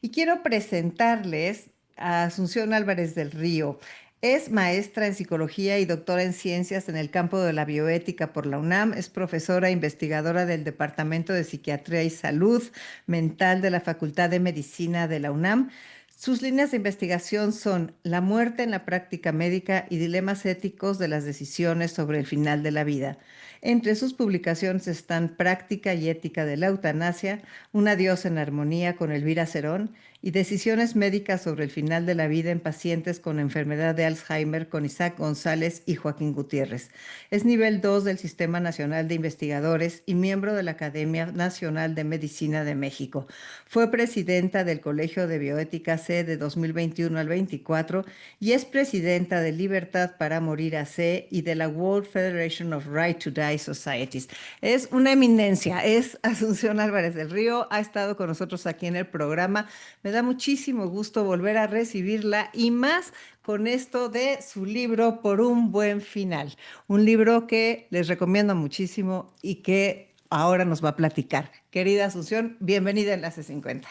y quiero presentarles a Asunción Álvarez del Río. Es maestra en psicología y doctora en ciencias en el campo de la bioética por la UNAM. Es profesora e investigadora del Departamento de Psiquiatría y Salud Mental de la Facultad de Medicina de la UNAM. Sus líneas de investigación son la muerte en la práctica médica y dilemas éticos de las decisiones sobre el final de la vida. Entre sus publicaciones están Práctica y ética de la eutanasia, Un adiós en armonía con Elvira Cerón y Decisiones médicas sobre el final de la vida en pacientes con enfermedad de Alzheimer con Isaac González y Joaquín Gutiérrez. Es nivel 2 del Sistema Nacional de Investigadores y miembro de la Academia Nacional de Medicina de México. Fue presidenta del Colegio de Bioética C de 2021 al 24 y es presidenta de Libertad para Morir AC y de la World Federation of Right to Die Societies. Es una eminencia, es Asunción Álvarez del Río, ha estado con nosotros aquí en el programa. Me da muchísimo gusto volver a recibirla y más con esto de su libro Por un buen final, un libro que les recomiendo muchísimo y que ahora nos va a platicar. Querida Asunción, bienvenida a Enlace 50.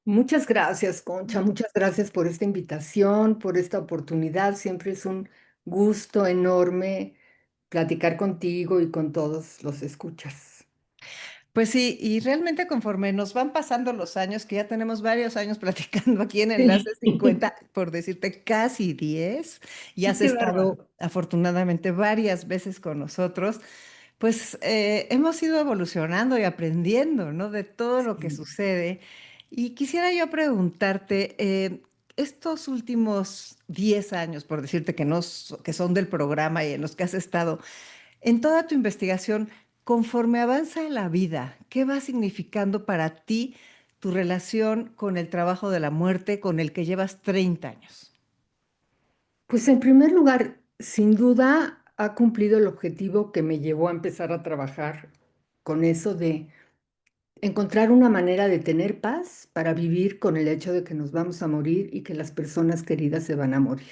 Muchas gracias, Concha. Muchas gracias por esta invitación, por esta oportunidad. Siempre es un gusto enorme platicar contigo y con todos los escuchas. Pues sí, y realmente conforme nos van pasando los años, que ya tenemos varios años platicando aquí en Sí. Enlace 50, por decirte casi 10, y Sí, has qué bárbaro. estado afortunadamente varias veces con nosotros, pues hemos ido evolucionando y aprendiendo, ¿no? De todo lo que Sí. sucede. Y quisiera yo preguntarte, estos últimos 10 años, por decirte que, no, que son del programa y en los que has estado, en toda tu investigación, conforme avanza la vida, ¿qué va significando para ti tu relación con el trabajo de la muerte con el que llevas 30 años? Pues en primer lugar, sin duda ha cumplido el objetivo que me llevó a empezar a trabajar con eso de encontrar una manera de tener paz para vivir con el hecho de que nos vamos a morir y que las personas queridas se van a morir.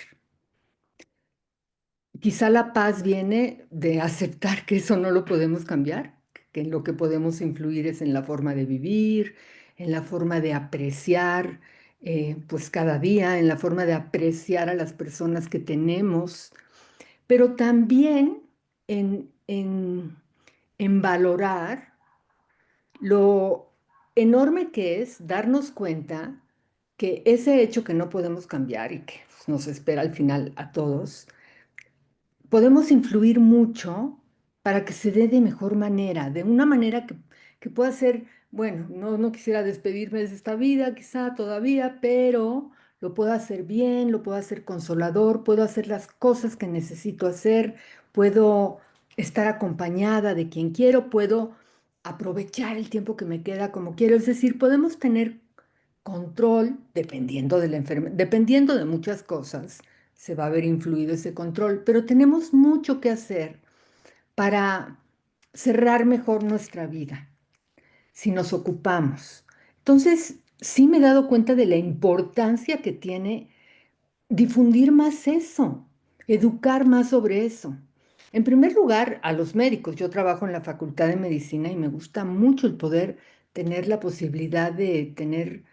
Quizá la paz viene de aceptar que eso no lo podemos cambiar, que en lo que podemos influir es en la forma de vivir, en la forma de apreciar, pues cada día, en la forma de apreciar a las personas que tenemos, pero también en valorar lo enorme que es darnos cuenta que ese hecho que no podemos cambiar y que pues, nos espera al final a todos, podemos influir mucho para que se dé de mejor manera, de una manera que pueda ser, bueno, no quisiera despedirme de esta vida quizá todavía, pero lo puedo hacer bien, lo puedo hacer consolador, puedo hacer las cosas que necesito hacer, puedo estar acompañada de quien quiero, puedo aprovechar el tiempo que me queda como quiero. Es decir, podemos tener control dependiendo de la enfermedad, dependiendo de muchas cosas se va a ver influido ese control, pero tenemos mucho que hacer para cerrar mejor nuestra vida si nos ocupamos. Entonces, sí me he dado cuenta de la importancia que tiene difundir más eso, educar más sobre eso. En primer lugar, a los médicos. Yo trabajo en la Facultad de Medicina y me gusta mucho el poder tener la posibilidad de tener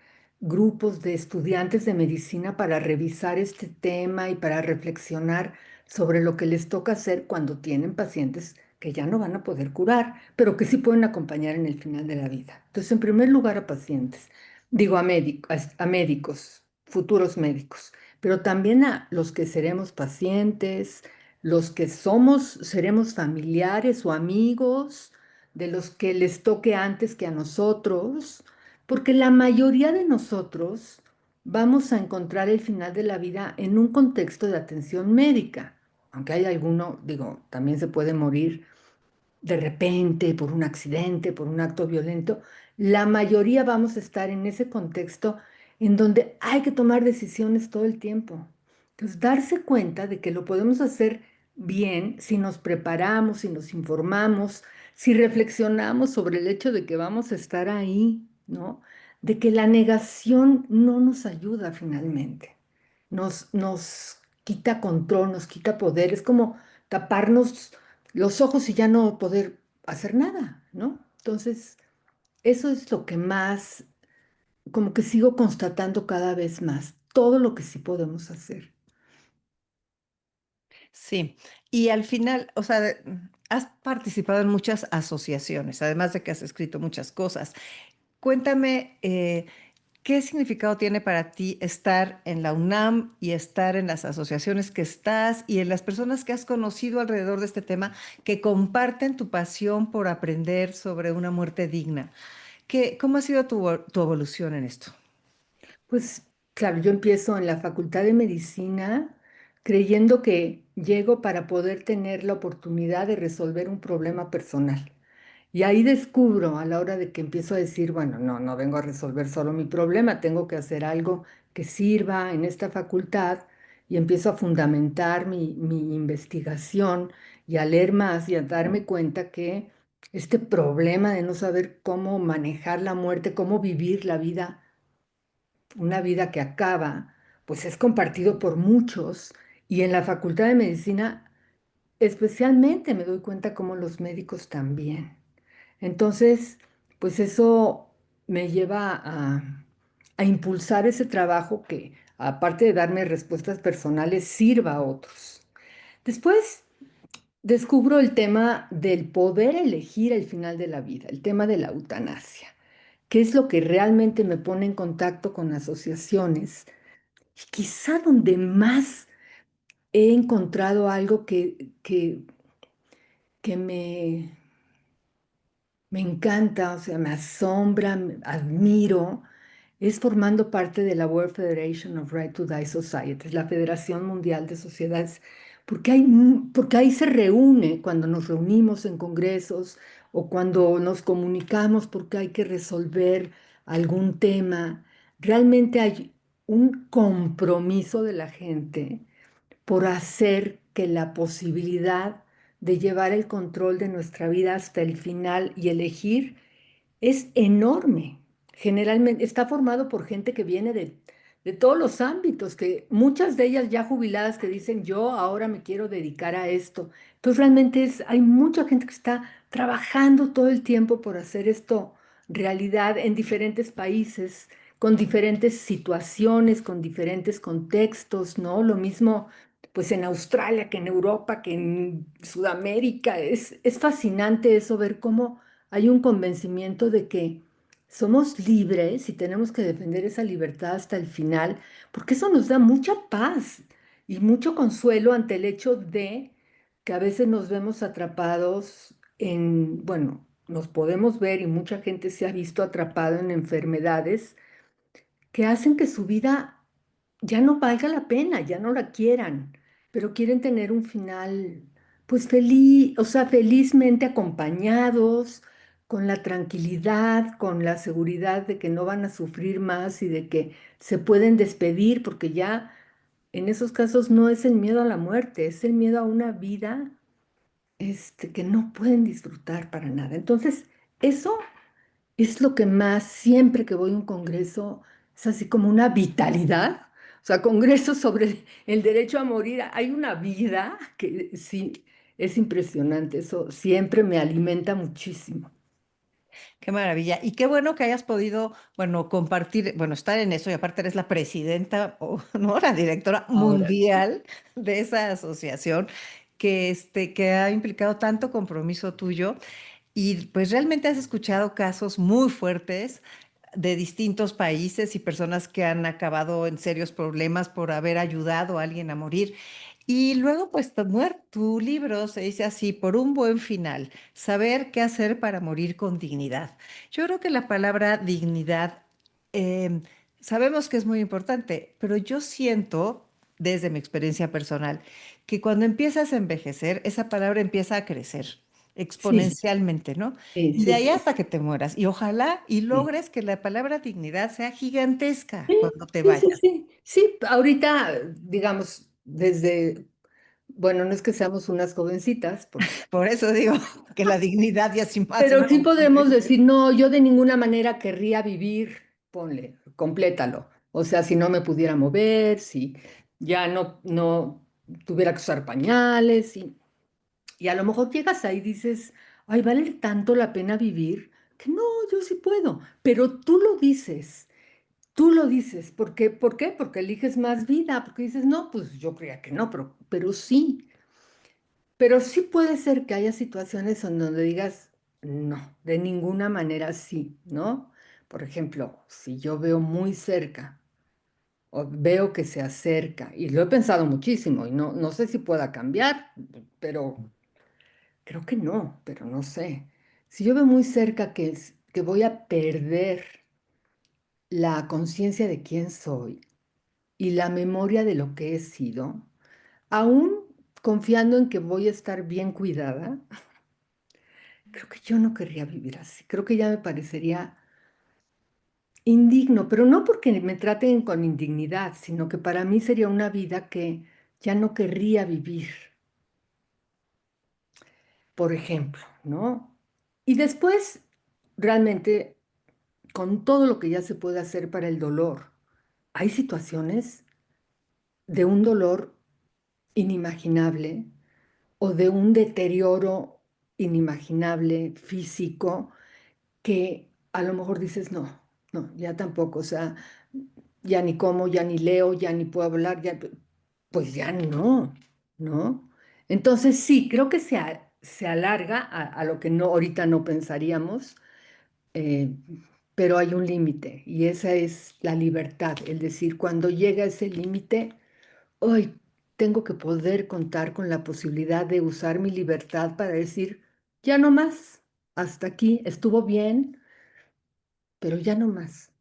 grupos de estudiantes de medicina para revisar este tema y para reflexionar sobre lo que les toca hacer cuando tienen pacientes que ya no van a poder curar, pero que sí pueden acompañar en el final de la vida. Entonces, en primer lugar, a pacientes, digo a médicos, futuros médicos, pero también a los que seremos pacientes, los que seremos familiares o amigos de los que les toque antes que a nosotros, porque la mayoría de nosotros vamos a encontrar el final de la vida en un contexto de atención médica, aunque hay alguno, digo, también se puede morir de repente, por un accidente, por un acto violento, la mayoría vamos a estar en ese contexto en donde hay que tomar decisiones todo el tiempo. Entonces, darse cuenta de que lo podemos hacer bien si nos preparamos, si nos informamos, si reflexionamos sobre el hecho de que vamos a estar ahí, ¿no? De que la negación no nos ayuda finalmente. Nos quita control, nos quita poder. Es como taparnos los ojos y ya no poder hacer nada, ¿no? Entonces, eso es lo que más como que sigo constatando cada vez más todo lo que sí podemos hacer. Sí, y al final, o sea, has participado en muchas asociaciones, además de que has escrito muchas cosas. Cuéntame, ¿qué significado tiene para ti estar en la UNAM y estar en las asociaciones que estás y en las personas que has conocido alrededor de este tema que comparten tu pasión por aprender sobre una muerte digna? ¿Cómo ha sido tu evolución en esto? Pues claro, yo empiezo en la Facultad de Medicina creyendo que llego para poder tener la oportunidad de resolver un problema personal. Y ahí descubro a la hora de que empiezo a decir, bueno, no, no vengo a resolver solo mi problema, tengo que hacer algo que sirva en esta facultad y empiezo a fundamentar mi investigación y a leer más y a darme cuenta que este problema de no saber cómo manejar la muerte, cómo vivir la vida, una vida que acaba, pues es compartido por muchos y en la Facultad de Medicina especialmente me doy cuenta como los médicos también. Entonces, pues eso me lleva a impulsar ese trabajo que, aparte de darme respuestas personales, sirva a otros. Después descubro el tema del poder elegir el final de la vida, el tema de la eutanasia, que es lo que realmente me pone en contacto con asociaciones y quizá donde más he encontrado algo que me encanta, o sea, me asombra, admiro, es formando parte de la World Federation of Right to Die Societies, la Federación Mundial de Sociedades, porque ahí se reúne cuando nos reunimos en congresos o cuando nos comunicamos porque hay que resolver algún tema. Realmente hay un compromiso de la gente por hacer que la posibilidad de llevar el control de nuestra vida hasta el final y elegir es enorme. Generalmente está formado por gente que viene de todos los ámbitos, que muchas de ellas ya jubiladas que dicen, yo ahora me quiero dedicar a esto. Entonces realmente hay mucha gente que está trabajando todo el tiempo por hacer esto realidad en diferentes países, con diferentes situaciones, con diferentes contextos, ¿no? Lo mismo pues en Australia que en Europa, que en Sudamérica. Es fascinante eso, ver cómo hay un convencimiento de que somos libres y tenemos que defender esa libertad hasta el final, porque eso nos da mucha paz y mucho consuelo ante el hecho de que a veces nos vemos atrapados en, bueno, nos podemos ver y mucha gente se ha visto atrapado en enfermedades que hacen que su vida ya no valga la pena, ya no la quieran, pero quieren tener un final, pues feliz, o sea, felizmente acompañados, con la tranquilidad, con la seguridad de que no van a sufrir más y de que se pueden despedir, porque ya en esos casos no es el miedo a la muerte, es el miedo a una vida, que no pueden disfrutar para nada. Entonces, eso es lo que más, siempre que voy a un congreso, es así como una vitalidad. O sea, congresos sobre el derecho a morir. Hay una vida que sí, es impresionante. Eso siempre me alimenta muchísimo. Qué maravilla. Y qué bueno que hayas podido, bueno, compartir, bueno, estar en eso y aparte eres la presidenta o no, la directora Ahora, mundial de esa asociación que ha implicado tanto compromiso tuyo y pues realmente has escuchado casos muy fuertes de distintos países y personas que han acabado en serios problemas por haber ayudado a alguien a morir. Y luego, pues, tu libro se dice así, por un buen final, saber qué hacer para morir con dignidad. Yo creo que la palabra dignidad, em, sabemos que es muy importante, pero yo siento, desde mi experiencia personal, que cuando empiezas a envejecer, esa palabra empieza a crecer sí, exponencialmente, ¿no? sí, Y de sí, ahí sí, hasta que te mueras. Y ojalá y sí. logres que la palabra dignidad sea gigantesca Sí, cuando te sí, sí, vayas. sí. Sí, ahorita, digamos, bueno, no es que seamos unas jovencitas, porque Por eso digo que la dignidad ya es más pero sí podemos importante. decir, no, yo de ninguna manera querría vivir, ponle, complétalo. O sea, si no me pudiera mover, si ya no tuviera que usar pañales, y a lo mejor llegas ahí y dices, ay, vale tanto la pena vivir, que no, yo sí puedo, pero tú lo dices. Tú lo dices, ¿por qué? Porque eliges más vida, porque dices, no, pues yo creía que no, pero sí. Pero sí puede ser que haya situaciones en donde digas, no, de ninguna manera sí, ¿no? Por ejemplo, si yo veo muy cerca o veo que se acerca, y lo he pensado muchísimo, y no sé si pueda cambiar, pero creo que no, pero no sé. Si yo veo muy cerca que voy a perder la conciencia de quién soy y la memoria de lo que he sido, aún confiando en que voy a estar bien cuidada, creo que yo no querría vivir así. Creo que ya me parecería indigno, pero no porque me traten con indignidad, sino que para mí sería una vida que ya no querría vivir, por ejemplo, ¿no? Y después, realmente, con todo lo que ya se puede hacer para el dolor, hay situaciones de un dolor inimaginable o de un deterioro inimaginable físico que a lo mejor dices, no, no, ya tampoco, o sea, ya ni como, ya ni leo, ya ni puedo hablar, ya, pues ya no, ¿no? Entonces sí, creo que se alarga a lo que no, ahorita no pensaríamos, eh, pero hay un límite y esa es la libertad, el decir, cuando llega ese límite, hoy tengo que poder contar con la posibilidad de usar mi libertad para decir, ya no más, hasta aquí, estuvo bien, pero ya no más.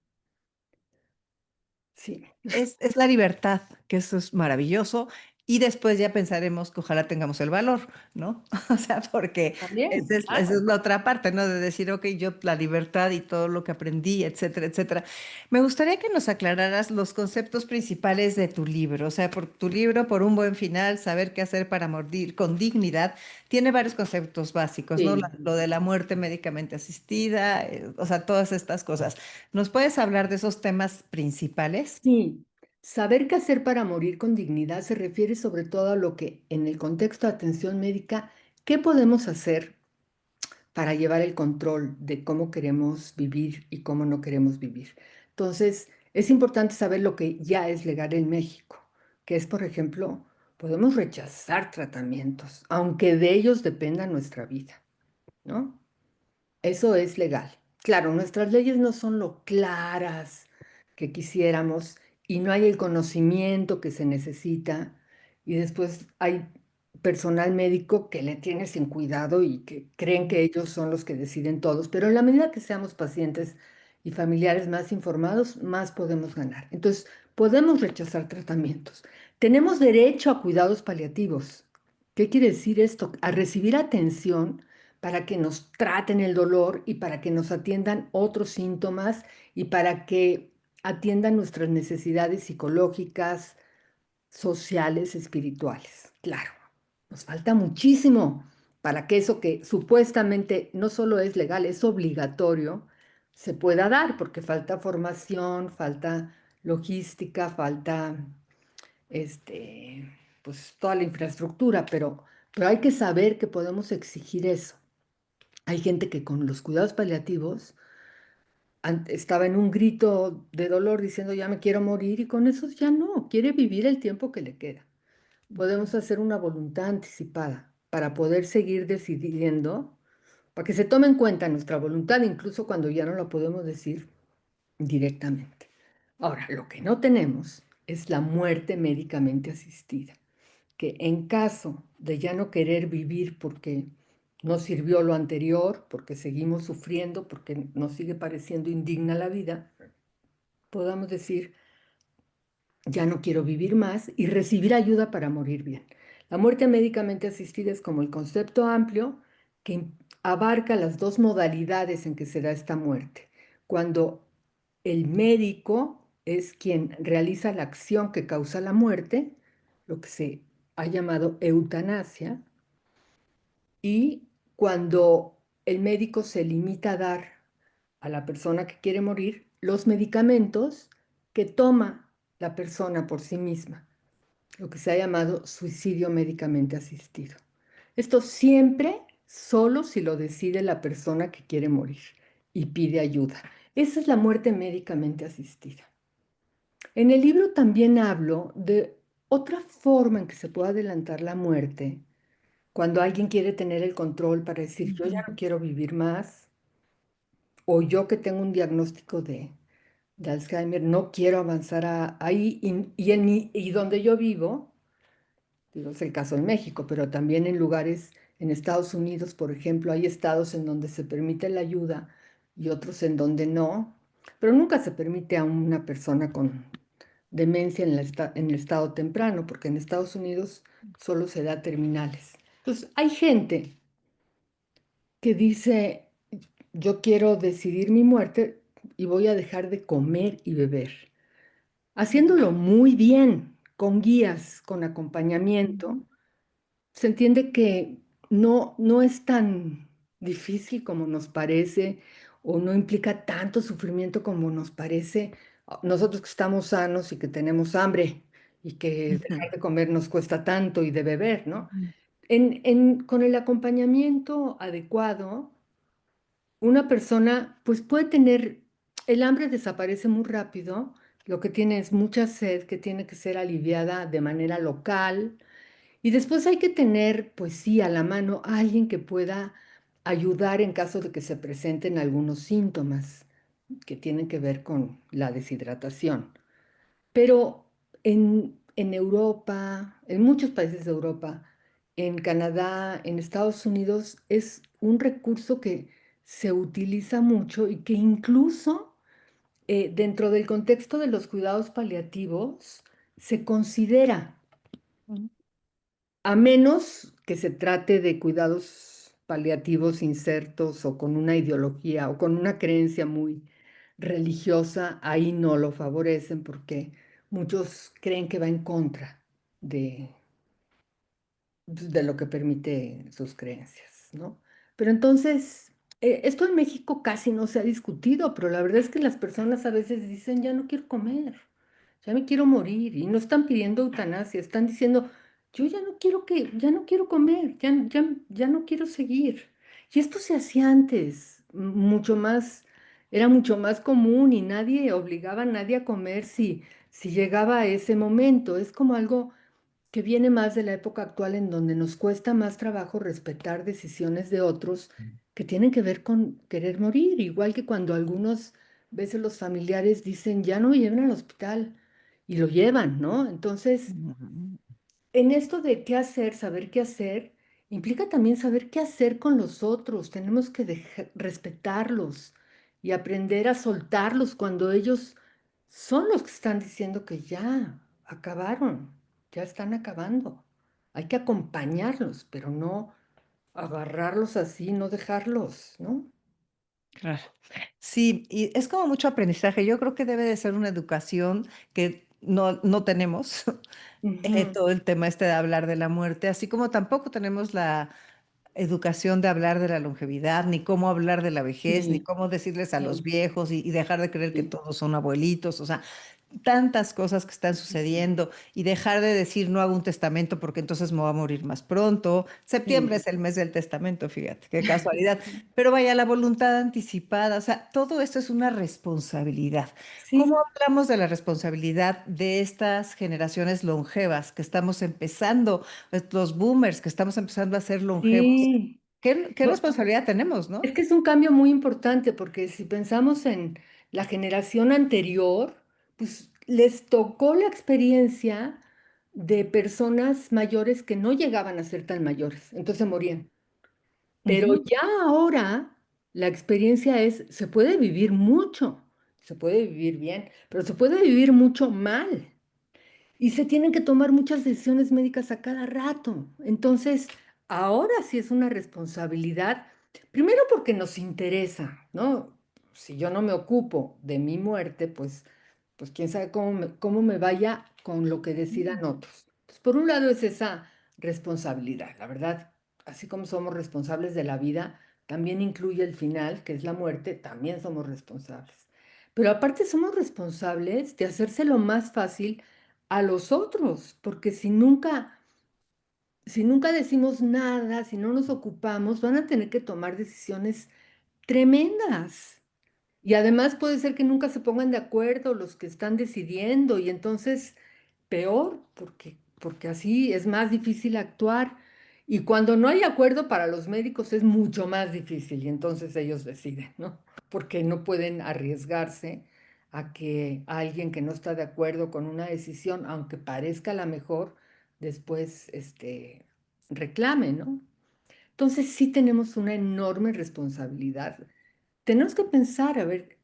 Sí, Es la libertad, que eso es maravilloso. Y después ya pensaremos que ojalá tengamos el valor, ¿no? O sea, porque también, esa es claro. la otra parte, ¿no? De decir, ok, yo la libertad y todo lo que aprendí, etcétera, etcétera. Me gustaría que nos aclararas los conceptos principales de tu libro. O sea, por tu libro, por un buen final, saber qué hacer para morir con dignidad, tiene varios conceptos básicos, ¿no? Sí, Lo de la muerte médicamente asistida, o sea, todas estas cosas. ¿Nos puedes hablar de esos temas principales? sí. Saber qué hacer para morir con dignidad se refiere sobre todo a lo que en el contexto de atención médica, ¿qué podemos hacer para llevar el control de cómo queremos vivir y cómo no queremos vivir? Entonces, es importante saber lo que ya es legal en México, que es, por ejemplo, podemos rechazar tratamientos, aunque de ellos dependa nuestra vida, ¿no? Eso es legal. Claro, nuestras leyes no son lo claras que quisiéramos y no hay el conocimiento que se necesita. Y después hay personal médico que le tiene sin cuidado y que creen que ellos son los que deciden todos. Pero en la medida que seamos pacientes y familiares más informados, más podemos ganar. Entonces, podemos rechazar tratamientos. Tenemos derecho a cuidados paliativos. ¿Qué quiere decir esto? A recibir atención para que nos traten el dolor y para que nos atiendan otros síntomas y para que atiendan nuestras necesidades psicológicas, sociales, espirituales. Claro, nos falta muchísimo para que eso que supuestamente no solo es legal, es obligatorio, se pueda dar, porque falta formación, falta logística, falta este, pues toda la infraestructura, pero hay que saber que podemos exigir eso. Hay gente que con los cuidados paliativos estaba en un grito de dolor diciendo ya me quiero morir y con esos ya no, quiere vivir el tiempo que le queda. Podemos hacer una voluntad anticipada para poder seguir decidiendo, para que se tome en cuenta nuestra voluntad incluso cuando ya no la podemos decir directamente. Ahora, lo que no tenemos es la muerte médicamente asistida, que en caso de ya no querer vivir porque no sirvió lo anterior, porque seguimos sufriendo, porque nos sigue pareciendo indigna la vida, podamos decir, ya no quiero vivir más y recibir ayuda para morir bien. La muerte médicamente asistida es como el concepto amplio que abarca las dos modalidades en que se da esta muerte. Cuando el médico es quien realiza la acción que causa la muerte, lo que se ha llamado eutanasia, y cuando el médico se limita a dar a la persona que quiere morir los medicamentos que toma la persona por sí misma, lo que se ha llamado suicidio médicamente asistido. Esto siempre solo si lo decide la persona que quiere morir y pide ayuda. Esa es la muerte médicamente asistida. En el libro también hablo de otra forma en que se puede adelantar la muerte cuando alguien quiere tener el control para decir, yo ya Ujú, no quiero vivir más, o yo que tengo un diagnóstico de Alzheimer, no quiero avanzar ahí, y donde yo vivo, digo, es el caso en México, pero también en lugares, en Estados Unidos, por ejemplo, hay estados en donde se permite la ayuda y otros en donde no, pero nunca se permite a una persona con demencia en el estado temprano, porque en Estados Unidos solo se da terminales. Entonces, hay gente que dice, yo quiero decidir mi muerte y voy a dejar de comer y beber, haciéndolo muy bien, con guías, con acompañamiento. ujú, Se entiende que no es tan difícil como nos parece o no implica tanto sufrimiento como nos parece. Nosotros que estamos sanos y que tenemos hambre y que ujú, dejar de comer nos cuesta tanto y de beber, ¿no? ujú, Con el acompañamiento adecuado, una persona pues puede tener, el hambre desaparece muy rápido, lo que tiene es mucha sed que tiene que ser aliviada de manera local y después hay que tener, pues sí, a la mano a alguien que pueda ayudar en caso de que se presenten algunos síntomas que tienen que ver con la deshidratación. Pero en Europa, en muchos países de Europa, en Canadá, en Estados Unidos, es un recurso que se utiliza mucho y que incluso dentro del contexto de los cuidados paliativos se considera, ujú. a menos que se trate de cuidados paliativos insertos o con una ideología o con una creencia muy religiosa, ahí no lo favorecen porque muchos creen que va en contra de, de lo que permite sus creencias, ¿no? Pero entonces, esto en México casi no se ha discutido, pero la verdad es que las personas a veces dicen, ya no quiero comer, ya me quiero morir, y no están pidiendo eutanasia, están diciendo, yo ya no quiero comer, ya no quiero seguir. Y esto se hacía antes, era mucho más común y nadie obligaba a nadie a comer si llegaba a ese momento. Es como algo que viene más de la época actual en donde nos cuesta más trabajo respetar decisiones de otros que tienen que ver con querer morir, igual que cuando algunos veces los familiares dicen, ya no me lleven al hospital y lo llevan, ¿no? Entonces, Ujú. en esto de qué hacer, saber qué hacer, implica también saber qué hacer con los otros. Tenemos que respetarlos y aprender a soltarlos cuando ellos son los que están diciendo que ya acabaron, ya están acabando. Hay que acompañarlos, pero no agarrarlos así, no dejarlos, ¿no? Claro. Sí, y es como mucho aprendizaje. Yo creo que debe de ser una educación que no tenemos, Ujú. todo el tema este de hablar de la muerte, así como tampoco tenemos la educación de hablar de la longevidad, ni cómo hablar de la vejez, ni Sí, cómo decirles a los sí, viejos y dejar de creer que sí. todos son abuelitos, o sea, tantas cosas que están Ujú. sucediendo y dejar de decir no hago un testamento porque entonces me voy a morir más pronto. Septiembre Sí, es el mes del testamento, fíjate, qué casualidad. Pero vaya, la voluntad anticipada, o sea, todo esto es una responsabilidad. ¿Cómo sí, hablamos de la responsabilidad de estas generaciones longevas que estamos empezando, pues, los boomers que estamos empezando a ser longevos? sí. ¿Qué responsabilidad tenemos, Es no? que es un cambio muy importante porque si pensamos en la generación anterior, pues les tocó la experiencia de personas mayores que no llegaban a ser tan mayores, entonces morían. Pero Ujú, ya ahora la experiencia es, se puede vivir mucho, se puede vivir bien, pero se puede vivir mucho mal. Y se tienen que tomar muchas decisiones médicas a cada rato. Entonces, ahora sí es una responsabilidad, primero porque nos interesa, ¿no? Si yo no me ocupo de mi muerte, pues quién sabe cómo me vaya con lo que decidan otros. Entonces, por un lado es esa responsabilidad, la verdad, así como somos responsables de la vida, también incluye el final, que es la muerte, también somos responsables. Pero aparte somos responsables de hacérselo más fácil a los otros, porque si nunca decimos nada, si no nos ocupamos, van a tener que tomar decisiones tremendas. Y además puede ser que nunca se pongan de acuerdo los que están decidiendo y entonces peor, porque así es más difícil actuar. Y cuando no hay acuerdo para los médicos es mucho más difícil y entonces ellos deciden, ¿no? Porque no pueden arriesgarse a que alguien que no está de acuerdo con una decisión, aunque parezca la mejor, después reclame, ¿no? Entonces sí tenemos una enorme responsabilidad. Tenemos que pensar, a ver,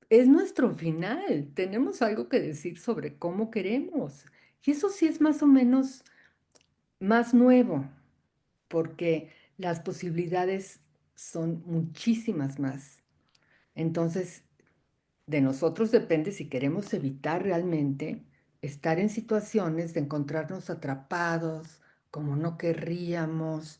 es nuestro final, tenemos algo que decir sobre cómo queremos. Y eso sí es más o menos más nuevo, porque las posibilidades son muchísimas más. Entonces, de nosotros depende si queremos evitar realmente estar en situaciones de encontrarnos atrapados, como no querríamos,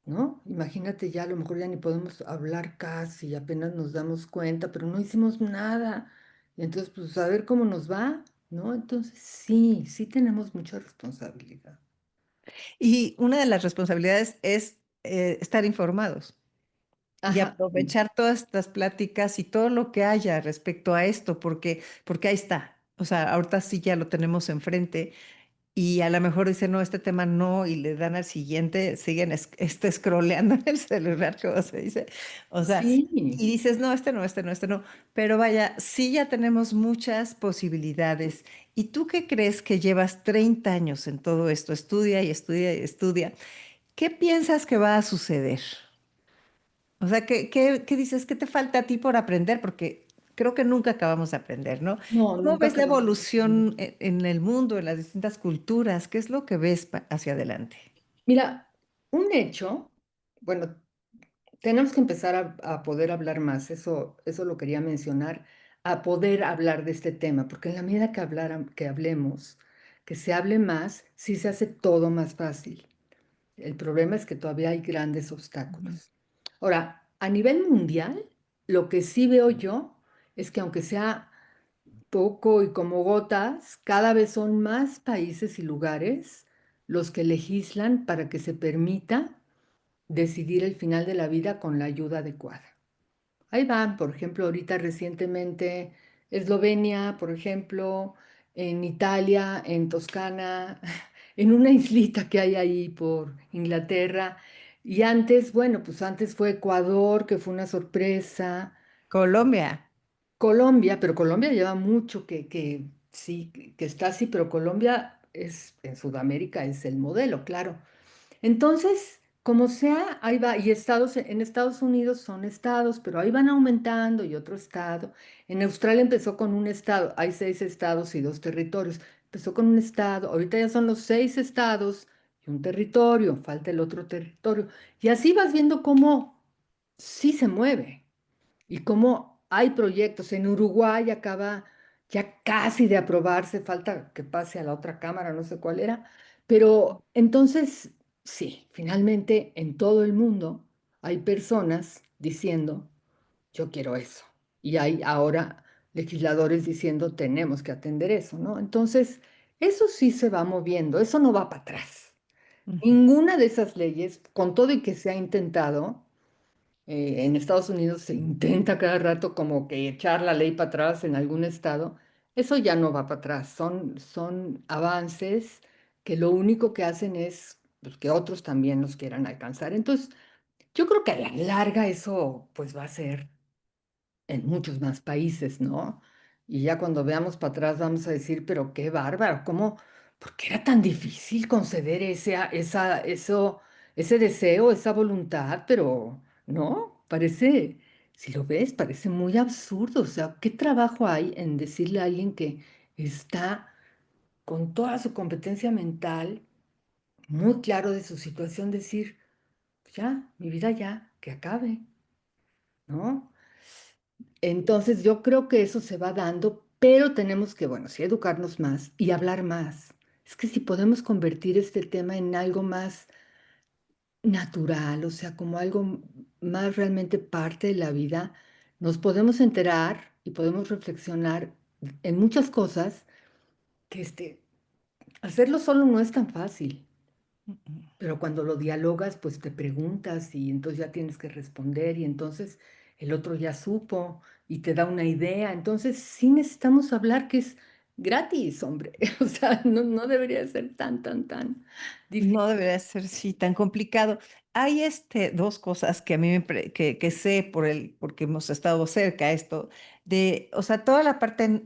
¿no? Imagínate ya, a lo mejor ya ni podemos hablar casi, apenas nos damos cuenta, pero no hicimos nada. Y entonces, pues a ver cómo nos va, ¿no? Entonces, sí, sí tenemos mucha responsabilidad. Y una de las responsabilidades es estar informados y Ajá, sí. aprovechar todas estas pláticas y todo lo que haya respecto a esto, porque ahí está. O sea, ahorita sí ya lo tenemos enfrente. Y a lo mejor dicen, no, este tema no, y le dan al siguiente, siguen scrolleando en el celular, como se dice. O sea, Sí, y dices, no, este no, este no, este no. Pero vaya, sí ya tenemos muchas posibilidades. ¿Y tú qué crees que llevas 30 años en todo esto? Estudia y estudia y estudia. ¿Qué piensas que va a suceder? O sea, ¿qué dices? ¿Qué te falta a ti por aprender? Porque creo que nunca acabamos de aprender, ¿no? no, ¿Cómo nunca ves la acabamos de aprender. evolución en el mundo, en las distintas culturas? ¿Qué es lo que ves hacia adelante? Mira, un hecho, bueno, tenemos que empezar a poder hablar más, eso lo quería mencionar, a poder hablar de este tema, porque en la medida que hablemos, que se hable más, sí se hace todo más fácil. El problema es que todavía hay grandes Ujú. obstáculos. Ahora, a nivel mundial, lo que sí veo yo es que aunque sea poco y como gotas, cada vez son más países y lugares los que legislan para que se permita decidir el final de la vida con la ayuda adecuada. Ahí van, por ejemplo, ahorita recientemente Eslovenia, por ejemplo, en Italia, en Toscana, en una islita que hay ahí por Inglaterra. Y antes, bueno, pues antes fue Ecuador, que fue una sorpresa. Colombia. Colombia, pero Colombia lleva mucho que sí, que está así, pero Colombia es, en Sudamérica es el modelo, claro. Entonces, como sea, ahí va, y en Estados Unidos son estados, pero ahí van aumentando y otro estado. En Australia empezó con un estado, hay 6 estados y 2 territorios. Empezó con un estado, ahorita ya son los 6 estados y un territorio, falta el otro territorio. Y así vas viendo cómo sí se mueve. Y cómo hay proyectos. En Uruguay acaba ya casi de aprobarse, falta que pase a la otra cámara, no sé cuál era. Pero entonces, sí, finalmente en todo el mundo hay personas diciendo, yo quiero eso. Y hay ahora legisladores diciendo, tenemos que atender eso, ¿no? Entonces, eso sí se va moviendo, eso no va para atrás. Ujú, Ninguna de esas leyes, con todo y que se ha intentado, en Estados Unidos se intenta cada rato como que echar la ley para atrás en algún estado. Eso ya no va para atrás. Son avances que lo único que hacen es pues, que otros también los quieran alcanzar. Entonces, yo creo que a la larga eso pues va a ser en muchos más países, ¿no? Y ya cuando veamos para atrás vamos a decir, pero qué bárbaro, ¿cómo? ¿Por qué era tan difícil conceder ese deseo, esa voluntad? Pero no, parece, si lo ves, parece muy absurdo. O sea, ¿qué trabajo hay en decirle a alguien que está con toda su competencia mental, muy claro de su situación, decir, ya, mi vida ya, que acabe, ¿no? Entonces yo creo que eso se va dando, pero tenemos que, bueno, sí educarnos más y hablar más. Es que si podemos convertir este tema en algo más natural, o sea, como algo más realmente parte de la vida, nos podemos enterar y podemos reflexionar en muchas cosas que hacerlo solo no es tan fácil. ujú. Pero cuando lo dialogas, pues te preguntas y entonces ya tienes que responder y entonces el otro ya supo y te da una idea. Entonces, sí necesitamos hablar que es gratis, hombre. O sea, no debería ser tan difícil. No debería ser sí tan complicado. Hay dos cosas que a mí que sé porque hemos estado cerca a esto, o sea, toda la parte,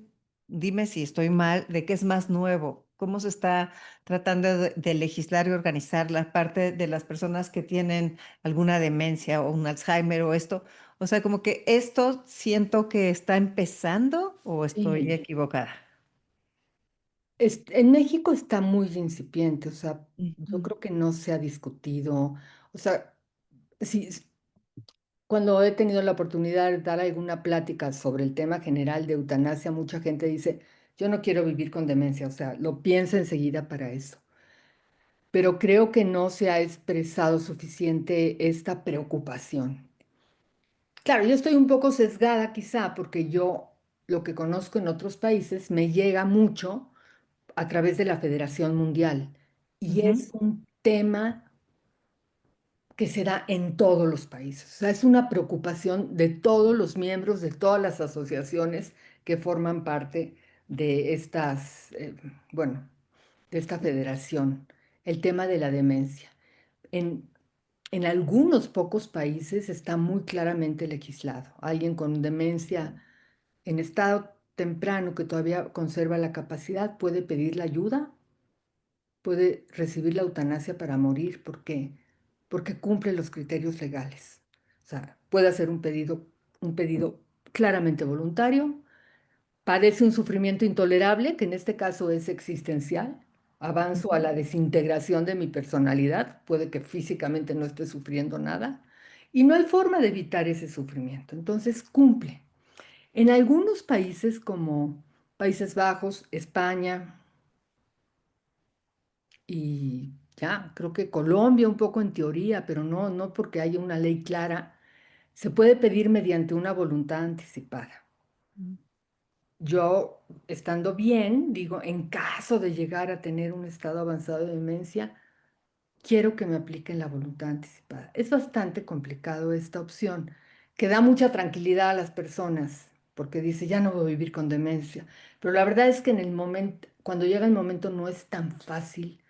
dime si estoy mal, de qué es más nuevo, cómo se está tratando de legislar y organizar la parte de las personas que tienen alguna demencia o un Alzheimer o esto. O sea, como que esto siento que está empezando o estoy Sí. equivocada. En México está muy incipiente, o sea, yo Ujú, creo que no se ha discutido. O sea, sí, cuando he tenido la oportunidad de dar alguna plática sobre el tema general de eutanasia, mucha gente dice, yo no quiero vivir con demencia, o sea, lo piensa enseguida para eso. Pero creo que no se ha expresado suficiente esta preocupación. Claro, yo estoy un poco sesgada quizá porque yo lo que conozco en otros países me llega mucho a través de la Federación Mundial y ujú, es un tema que se da en todos los países. O sea, es una preocupación de todos los miembros de todas las asociaciones que forman parte de bueno, de esta federación, el tema de la demencia. En, en algunos pocos países está muy claramente legislado. Alguien con demencia en estado temprano que todavía conserva la capacidad puede pedir la ayuda, puede recibir la eutanasia para morir. ¿Por qué? Porque cumple los criterios legales. O sea, puede hacer un pedido claramente voluntario, padece un sufrimiento intolerable, que en este caso es existencial, avanzo a ujú, la desintegración de mi personalidad, puede que físicamente no esté sufriendo nada, y no hay forma de evitar ese sufrimiento. Entonces cumple. En algunos países como Países Bajos, España y ya, creo que Colombia un poco en teoría, pero no porque haya una ley clara, se puede pedir mediante una voluntad anticipada. Yo, estando bien, digo, en caso de llegar a tener un estado avanzado de demencia, quiero que me apliquen la voluntad anticipada. Es bastante complicado esta opción, que da mucha tranquilidad a las personas, porque dice, ya no voy a vivir con demencia. Pero la verdad es que en el momento, cuando llega el momento, no es tan fácil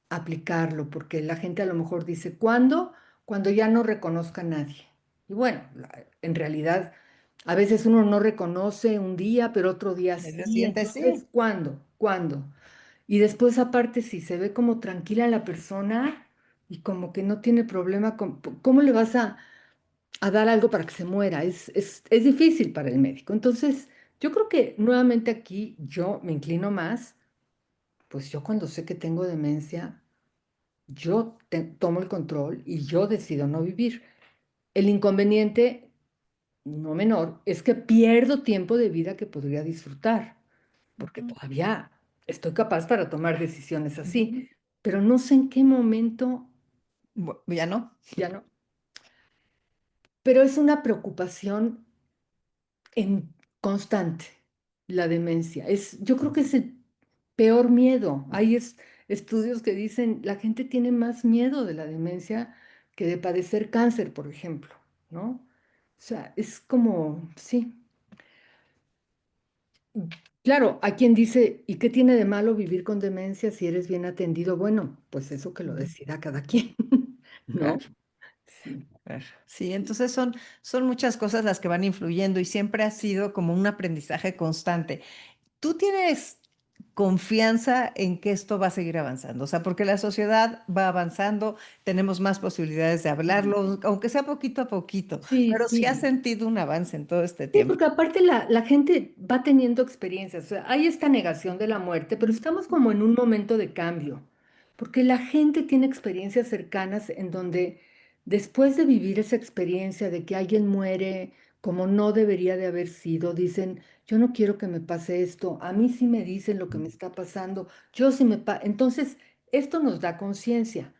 aplicarlo, porque la gente a lo mejor dice, ¿cuándo? Cuando ya no reconozca a nadie. Y bueno, en realidad a veces uno no reconoce un día, pero otro día el día sí. siguiente Entonces, sí. ¿cuándo? ¿Cuándo? Y después aparte, si se ve como tranquila la persona y como que no tiene problema con, ¿cómo le vas a dar algo para que se muera? Es difícil para el médico. Entonces, yo creo que nuevamente aquí yo me inclino más, pues yo cuando sé que tengo demencia, yo tomo el control y yo decido no vivir. El inconveniente, no menor, es que pierdo tiempo de vida que podría disfrutar, porque Ujú, todavía estoy capaz para tomar decisiones así, ujú. pero no sé en qué momento, Ya no. ya no. Pero es una preocupación constante, la demencia. Yo creo que es el peor miedo. Hay estudios que dicen la gente tiene más miedo de la demencia que de padecer cáncer, por ejemplo, ¿no? O sea, es como, sí. Claro, hay quien dice, ¿y qué tiene de malo vivir con demencia si eres bien atendido? Bueno, pues eso que lo Mm, decida cada quien, ¿no? claro, Sí. claro. Sí, entonces son muchas cosas las que van influyendo y siempre ha sido como un aprendizaje constante. ¿Tú tienes confianza en que esto va a seguir avanzando? O sea, porque la sociedad va avanzando, tenemos más posibilidades de hablarlo, aunque sea poquito a poquito, Sí, pero sí has sí. sentido un avance en todo este Sí, tiempo. porque aparte la gente va teniendo experiencias, o sea, hay esta negación de la muerte, pero estamos como en un momento de cambio, porque la gente tiene experiencias cercanas en donde después de vivir esa experiencia de que alguien muere como no debería de haber sido, dicen, yo no quiero que me pase esto, a mí sí me dicen lo que me está pasando, yo sí me pasa. Entonces, esto nos da conciencia.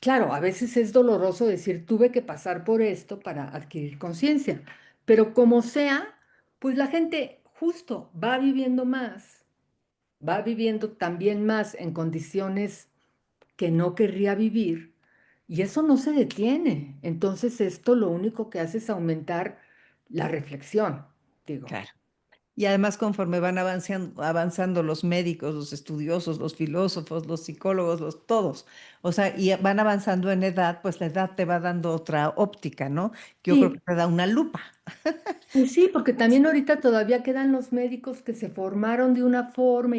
Claro, a veces es doloroso decir, tuve que pasar por esto para adquirir conciencia, pero como sea, pues la gente justo va viviendo más, va viviendo también más en condiciones que no querría vivir y eso no se detiene. Entonces esto lo único que hace es aumentar la reflexión. digo. claro. Y además, conforme van avanzando los médicos, los estudiosos, los filósofos, los psicólogos, todos, o sea, y van avanzando en edad, pues la edad te va dando otra óptica, ¿no? Que yo creo que Sí, te da una lupa. pues sí, porque también ahorita todavía quedan los médicos que se formaron de una forma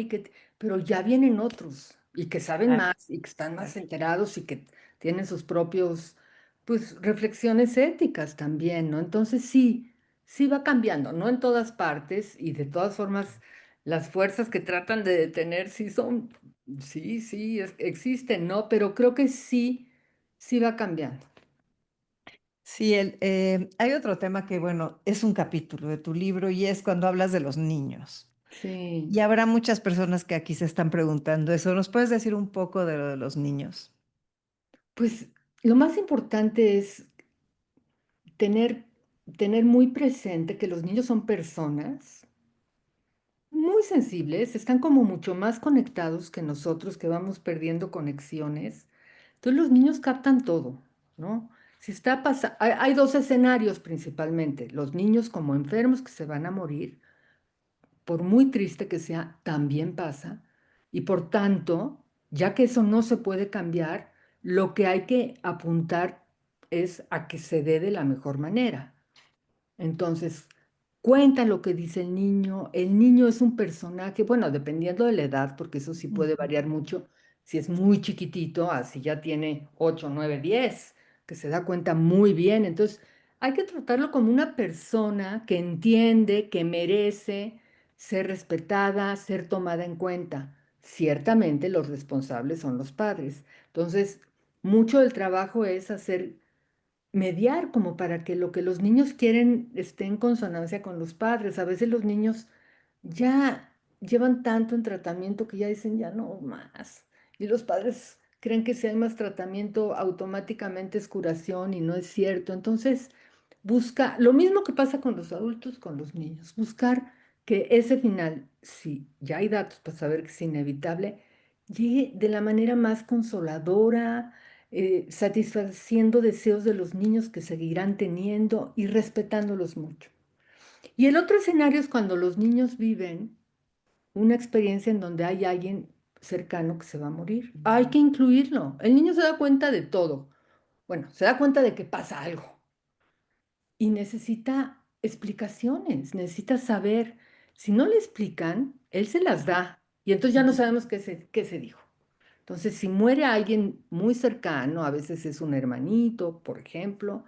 pero ya vienen otros y que saben Claro, más y que están claro. más enterados y que tienen sus propios, pues, reflexiones éticas también, ¿no? Entonces sí, sí va cambiando, no en todas partes y de todas formas las fuerzas que tratan de detener sí, existen, ¿no? Pero creo que sí, sí va cambiando. Sí, hay otro tema que, bueno, es un capítulo de tu libro y es cuando hablas de los niños. Sí, Y habrá muchas personas que aquí se están preguntando eso. ¿Nos puedes decir un poco de lo de los niños? pues lo más importante es tener, tener muy presente que los niños son personas muy sensibles, están como mucho más conectados que nosotros que vamos perdiendo conexiones. Entonces los niños captan todo, ¿no? Si está hay dos escenarios principalmente, los niños como enfermos que se van a morir, por muy triste que sea, también pasa, y por tanto, ya que eso no se puede cambiar, lo que hay que apuntar es a que se dé de la mejor manera. Entonces, cuenta lo que dice el niño. El niño es un personaje, bueno, dependiendo de la edad, porque eso sí puede Ujú. variar mucho. Si es muy chiquitito, así ya tiene 8, 9, 10, que se da cuenta muy bien. Entonces, hay que tratarlo como una persona que entiende, que merece ser respetada, ser tomada en cuenta. Ciertamente los responsables son los padres. Entonces, mucho del trabajo es hacer mediar como para que lo que los niños quieren esté en consonancia con los padres. A veces los niños ya llevan tanto en tratamiento que ya dicen ya no más. Y los padres creen que si hay más tratamiento automáticamente es curación y no es cierto. Entonces, busca lo mismo que pasa con los adultos, con los niños, buscar que ese final, si ya hay datos para saber que es inevitable, llegue de la manera más consoladora, satisfaciendo deseos de los niños que seguirán teniendo y respetándolos mucho. Y el otro escenario es cuando los niños viven una experiencia en donde hay alguien cercano que se va a morir. Hay que incluirlo. El niño se da cuenta de todo. Bueno, se da cuenta de que pasa algo y necesita explicaciones, necesita saber. Si no le explican, él se las da y entonces ya no sabemos qué se dijo. Entonces, si muere alguien muy cercano, a veces es un hermanito, por ejemplo,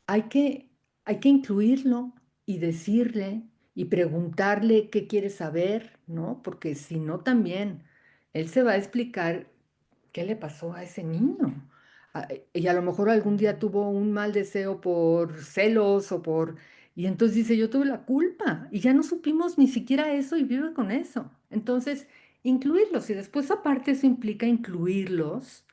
hay que, hay que incluirlo y decirle y preguntarle qué quiere saber, ¿no? Porque si no, también él se va a explicar qué le pasó a ese niño. Y a lo mejor algún día tuvo un mal deseo por celos o por... Y entonces dice, yo tuve la culpa y ya no supimos ni siquiera eso y vive con eso. Entonces, incluirlos y después aparte eso implica incluirlos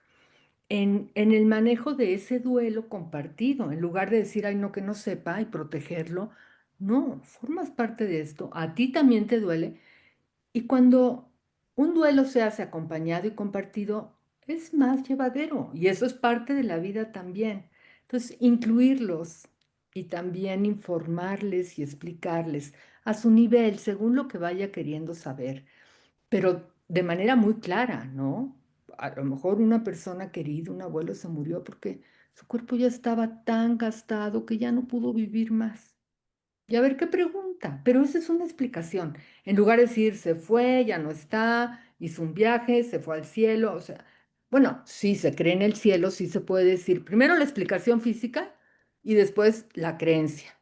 en el manejo de ese duelo compartido, en lugar de decir, ay, no, que no sepa y protegerlo. No, formas parte de esto, a ti también te duele. Y cuando un duelo se hace acompañado y compartido, es más llevadero. Y eso es parte de la vida también. Entonces, incluirlos y también informarles y explicarles a su nivel, según lo que vaya queriendo saber, pero de manera muy clara, ¿no? A lo mejor una persona querida, un abuelo se murió porque su cuerpo ya estaba tan gastado que ya no pudo vivir más. Y a ver qué pregunta, pero esa es una explicación. En lugar de decir se fue, ya no está, hizo un viaje, se fue al cielo, o sea, bueno, sí se cree en el cielo, sí se puede decir primero la explicación física y después la creencia,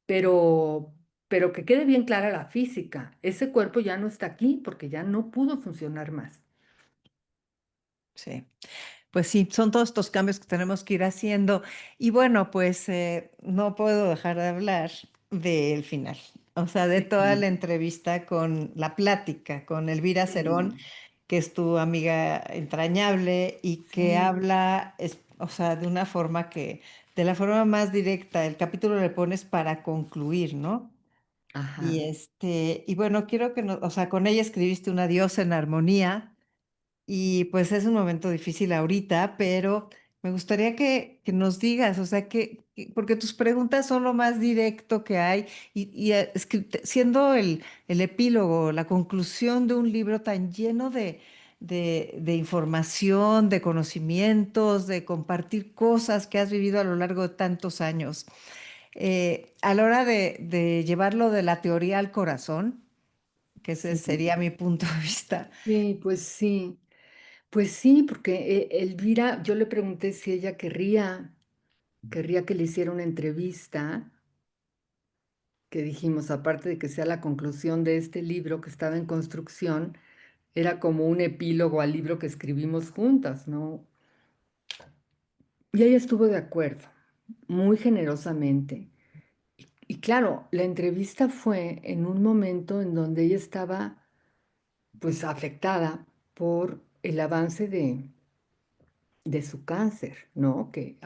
pero, pero que quede bien clara la física. Ese cuerpo ya no está aquí porque ya no pudo funcionar más. Sí. Pues sí, son todos estos cambios que tenemos que ir haciendo. Y bueno, pues no puedo dejar de hablar del final, o sea, de toda Sí, la entrevista con la plática con Elvira Cerón, sí, que es tu amiga entrañable y que sí, habla, o sea, de una forma de la forma más directa, el capítulo le pones para concluir, ¿no? Y ajá. y bueno, quiero que o sea, con ella escribiste una diosa en armonía y pues es un momento difícil ahorita, pero me gustaría que nos digas, o sea, porque tus preguntas son lo más directo que hay siendo el epílogo, la conclusión de un libro tan lleno de información, de conocimientos, de compartir cosas que has vivido a lo largo de tantos años. A la hora de llevarlo de la teoría al corazón, que ese Sí, sería mi punto de vista. sí, pues sí. Pues sí, porque Elvira, yo le pregunté si ella querría que le hiciera una entrevista, que dijimos, aparte de que sea la conclusión de este libro que estaba en construcción, era como un epílogo al libro que escribimos juntas, ¿no? Y ella estuvo de acuerdo, muy generosamente. Y claro, la entrevista fue en un momento en donde ella estaba, pues, afectada por el avance de su cáncer, ¿no? Que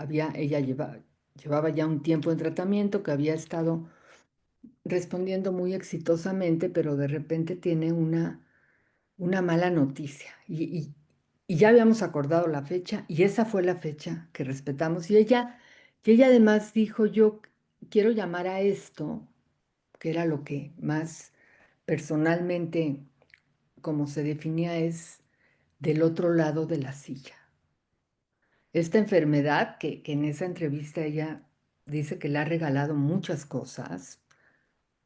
llevaba ya un tiempo en tratamiento, que había estado respondiendo muy exitosamente, pero de repente tiene una mala noticia. Y ya habíamos acordado la fecha y esa fue la fecha que respetamos. Y ella además dijo, yo quiero llamar a esto, que era lo que más personalmente, como se definía, es del otro lado de la silla. Esta enfermedad que en esa entrevista ella dice que le ha regalado muchas cosas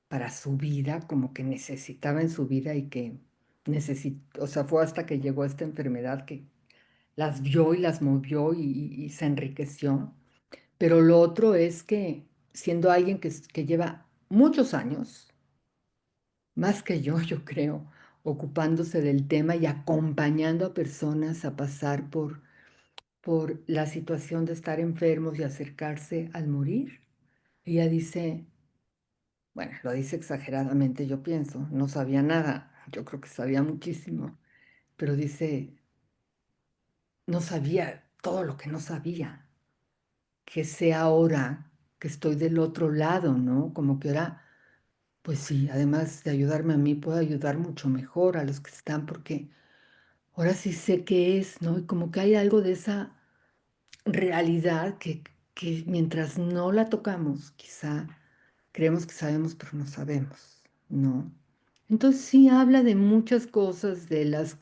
para su vida, como que necesitaba en su vida y que necesitó, o sea, fue hasta que llegó esta enfermedad que las vio y las movió y se enriqueció. Pero lo otro es que siendo alguien que lleva muchos años, más que yo creo, ocupándose del tema y acompañando a personas a pasar por la situación de estar enfermos y acercarse al morir. Ella dice, bueno, lo dice exageradamente, yo pienso, no sabía nada, yo creo que sabía muchísimo, pero dice, no sabía todo lo que no sabía, que sé ahora que estoy del otro lado, ¿no? Como que ahora, pues sí, además de ayudarme a mí, puedo ayudar mucho mejor a los que están, porque ahora sí sé qué es, ¿no? Y como que hay algo de esa realidad que mientras no la tocamos, quizá creemos que sabemos, pero no sabemos, ¿no? Entonces sí habla de muchas cosas de las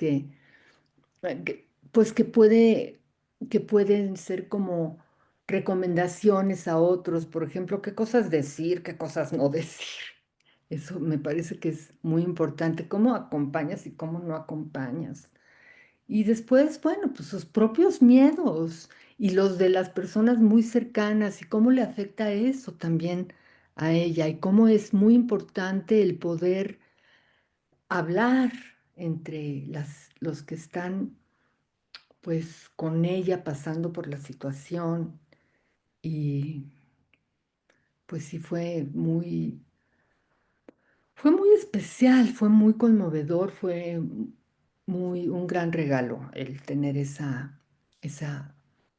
pues que pueden ser como recomendaciones a otros, por ejemplo, qué cosas decir, qué cosas no decir. Eso me parece que es muy importante, cómo acompañas y cómo no acompañas. Y después, bueno, pues sus propios miedos y los de las personas muy cercanas y cómo le afecta eso también a ella y cómo es muy importante el poder hablar entre los que están pues con ella pasando por la situación y pues sí fue muy especial, fue muy conmovedor, fue un gran regalo el tener esa,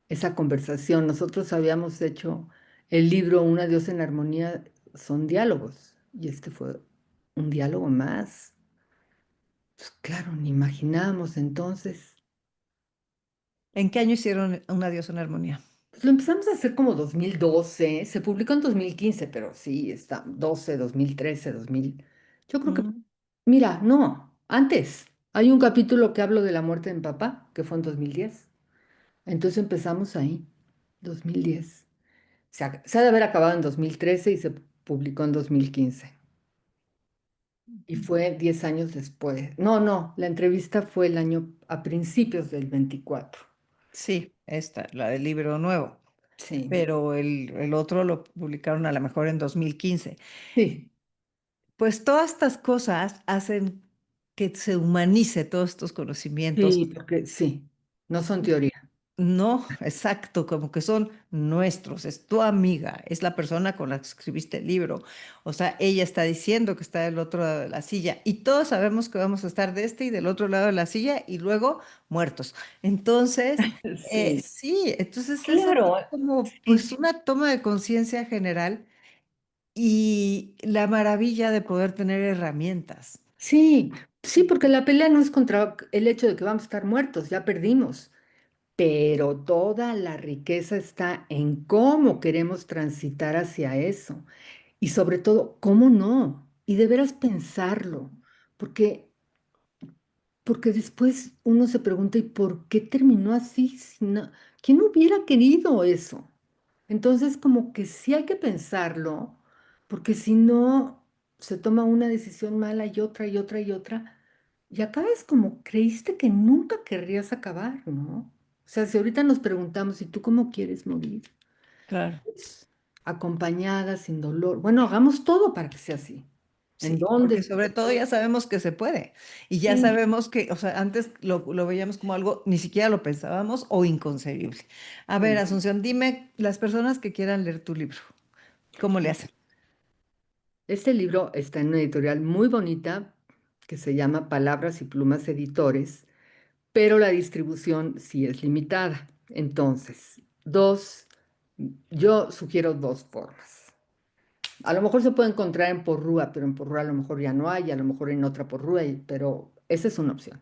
esa conversación. Nosotros habíamos hecho el libro Una diosa en armonía, son diálogos, y este fue un diálogo más. Pues claro, ni imaginábamos entonces. ¿En qué año hicieron Un Adiós en Armonía? Pues lo empezamos a hacer como 2012, se publicó en 2015, pero sí, está 12, 2013, 2000. Yo creo que, Mm. mira, no, antes. Hay un capítulo que hablo de la muerte de mi papá, que fue en 2010. Entonces empezamos ahí, 2010. Se ha de haber acabado en 2013 y se publicó en 2015. Y fue 10 años después. No, no, la entrevista fue el año a principios del 24. Sí, esta, la del libro nuevo, Sí, pero el otro lo publicaron a lo mejor en 2015. sí, Pues todas estas cosas hacen que se humanice todos estos conocimientos. sí, porque sí, no son teoría. No, exacto, como que son nuestros, es tu amiga, es la persona con la que escribiste el libro. O sea, ella está diciendo que está del otro lado de la silla y todos sabemos que vamos a estar de este y del otro lado de la silla y luego muertos. Entonces, Sí, sí, entonces es así claro, como sí, pues una toma de conciencia general y la maravilla de poder tener herramientas. sí, sí, porque la pelea no es contra el hecho de que vamos a estar muertos, ya perdimos. pero toda la riqueza está en cómo queremos transitar hacia eso y sobre todo, cómo no, y de veras pensarlo, porque, porque después uno se pregunta, ¿y por qué terminó así? Si ¿quién hubiera querido eso? Entonces, como que sí hay que pensarlo, porque si no, se toma una decisión mala y otra y otra y otra, y acabas como creíste que nunca querrías acabar, ¿no? O sea, si ahorita nos preguntamos, ¿y tú cómo quieres morir? Claro. Pues, acompañada, sin dolor. Bueno, hagamos todo para que sea así. ¿En Sí, dónde? porque Si sobre se todo ya puede. sabemos que se puede y ya Sí. sabemos que, o sea, antes lo veíamos como algo, ni siquiera lo pensábamos o inconcebible. A ver, Mm. Asunción, dime, las personas que quieran leer tu libro, ¿cómo le hacen? Este libro está en una editorial muy bonita que se llama Palabras y Plumas Editores, pero la distribución sí es limitada. Entonces, yo sugiero dos formas. A lo mejor se puede encontrar en Porrúa, pero en Porrúa a lo mejor ya no hay, a lo mejor en otra Porrúa, pero esa es una opción.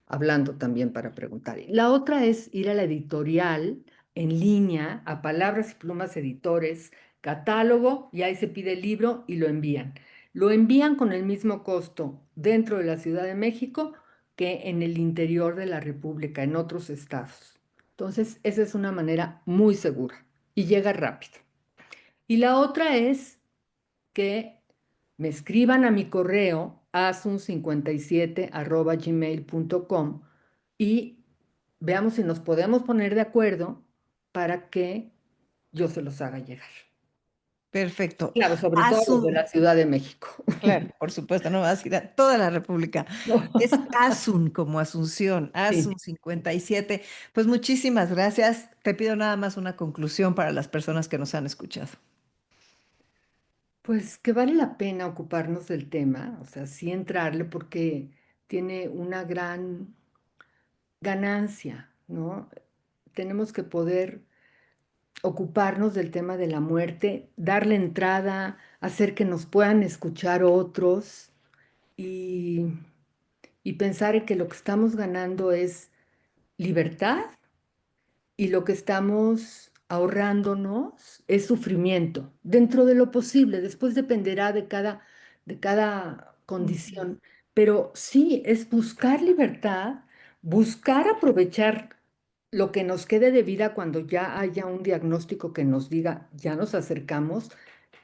Hablando también para preguntar. Y la otra es ir a la editorial en línea, a Palabras y Plumas Editores, catálogo, y ahí se pide el libro y lo envían. Lo envían con el mismo costo dentro de la Ciudad de México que en el interior de la República, en otros estados. Entonces, esa es una manera muy segura y llega rápido. Y la otra es que me escriban a mi correo asun57@gmail.com y veamos si nos podemos poner de acuerdo para que yo se los haga llegar. Perfecto. Claro, sobre todo los de Asun, la Ciudad de México. claro, por supuesto, no vas a ir a toda la República. Es Asun como Asunción, Sí. Asun 57. Pues muchísimas gracias. Te pido nada más una conclusión para las personas que nos han escuchado. Pues que vale la pena ocuparnos del tema, o sea, sí entrarle porque tiene una gran ganancia, ¿no? Tenemos que poder ocuparnos del tema de la muerte, darle entrada, hacer que nos puedan escuchar otros y, y pensar en que lo que estamos ganando es libertad y lo que estamos ahorrándonos es sufrimiento, dentro de lo posible, después dependerá de cada Ujú. condición, pero sí es buscar libertad, buscar aprovechar lo que nos quede de vida cuando ya haya un diagnóstico que nos diga, ya nos acercamos,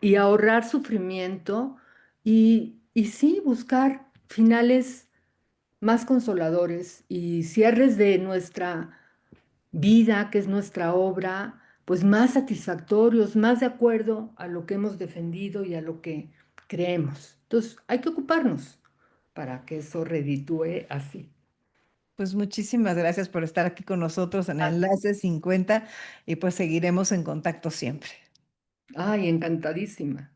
y ahorrar sufrimiento y sí buscar finales más consoladores y cierres de nuestra vida, que es nuestra obra, pues más satisfactorios, más de acuerdo a lo que hemos defendido y a lo que creemos. Entonces, hay que ocuparnos para que eso reditúe así. Pues muchísimas gracias por estar aquí con nosotros en Enlace 50 y pues seguiremos en contacto siempre. Ay, encantadísima.